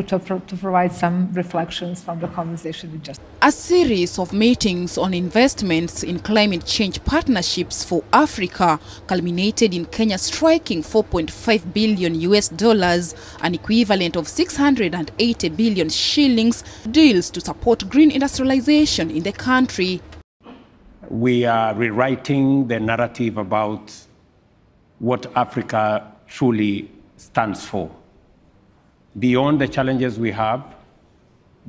Ruto to provide some reflections from the conversation we just. A series of meetings on investments in climate change partnerships for Africa culminated in Kenya striking $4.5 billion, an equivalent of 680 billion shillings, deals to support green industrialization in the country. We are rewriting the narrative about what Africa truly stands for. Beyond the challenges we have,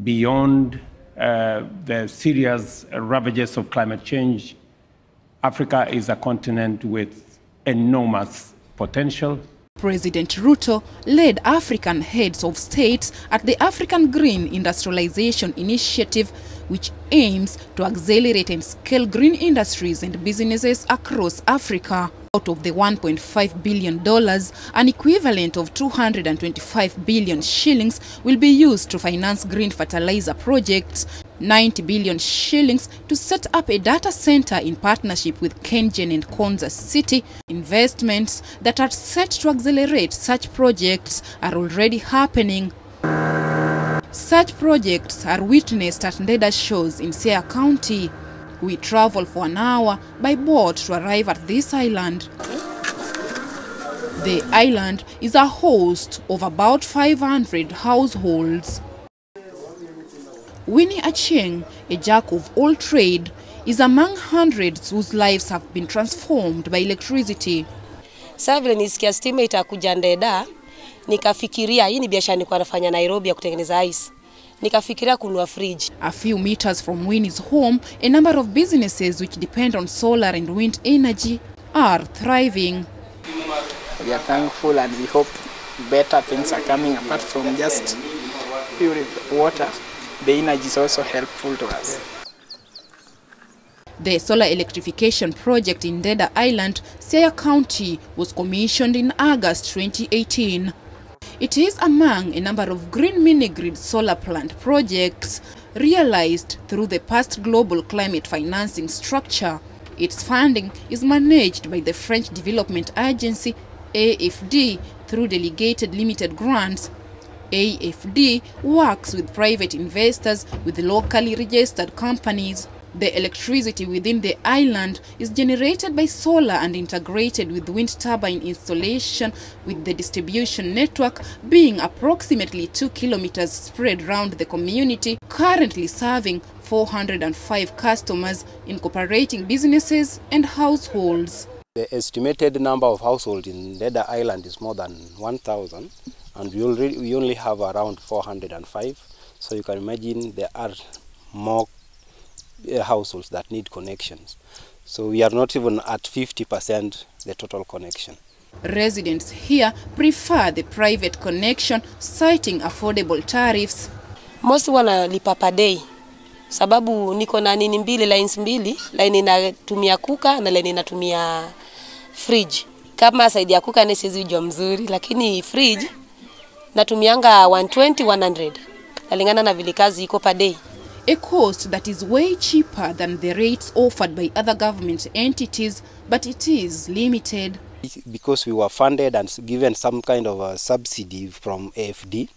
beyond the serious ravages of climate change, Africa is a continent with enormous potential. President Ruto led African heads of states at the African Green Industrialization Initiative, which aims to accelerate and scale green industries and businesses across Africa. Out of the $1.5 billion, an equivalent of 225 billion shillings will be used to finance green fertilizer projects, 90 billion shillings to set up a data center in partnership with Kengen and Konza City. Investments that are set to accelerate such projects are already happening. Such projects are witnessed at Ndeda shows in Siaya County. We travel for an hour by boat to arrive at this island. The island is a host of about 500 households. Winnie Acheng, a jack of all trade, is among hundreds whose lives have been transformed by electricity. Sasa vile nisikia stima itakuja Ndeda, nikafikiria hii ni biashara nilikuwa nafanya Nairobi ya kutengeneza ice. Nikafikiria kununua fridge. A few meters from Winnie's home, a number of businesses which depend on solar and wind energy are thriving. We are thankful and we hope better things are coming apart from just pure water. The energy is also helpful to us. The solar electrification project in Ndeda Island, Siaya County, was commissioned in August 2018. It is among a number of green mini-grid solar plant projects realized through the past global climate financing structure. Its funding is managed by the French Development Agency, AFD, through delegated limited grants. AFD works with private investors with locally registered companies. The electricity within the island is generated by solar and integrated with wind turbine installation, with the distribution network being approximately 2 kilometers spread around the community, currently serving 405 customers, incorporating businesses and households. The estimated number of households in Ndeda Island is more than 1,000, and we only have around 405. So you can imagine there are more households that need connections. So we are not even at 50% the total connection. Residents here prefer the private connection, citing affordable tariffs. Most wanalipa per day. Sababu niko na nini mbili, lines mbili, line inatumia kuka na line inatumia fridge. Kama saidi ya kuka nesizi ujua mzuri, lakini fridge natumianga 120, 100. Nalingana na vile kazi iko per day. A cost that is way cheaper than the rates offered by other government entities, but it is limited. Because we were funded and given some kind of a subsidy from AFD,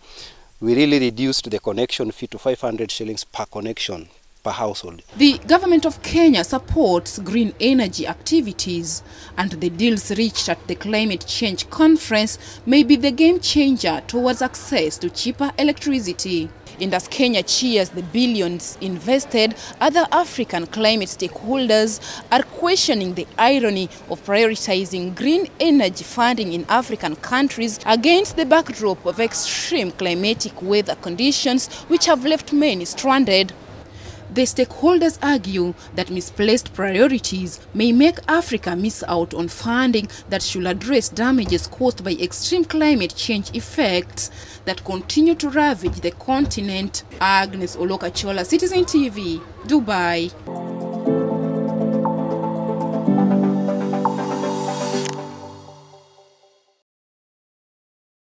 we really reduced the connection fee to 500 shillings per connection per household. The government of Kenya supports green energy activities, and the deals reached at the climate change conference may be the game changer towards access to cheaper electricity. And as Kenya cheers the billions invested, other African climate stakeholders are questioning the irony of prioritizing green energy funding in African countries against the backdrop of extreme climatic weather conditions which have left many stranded. The stakeholders argue that misplaced priorities may make Africa miss out on funding that should address damages caused by extreme climate change effects that continue to ravage the continent. Agnes Oloo, Citizen TV, Dubai.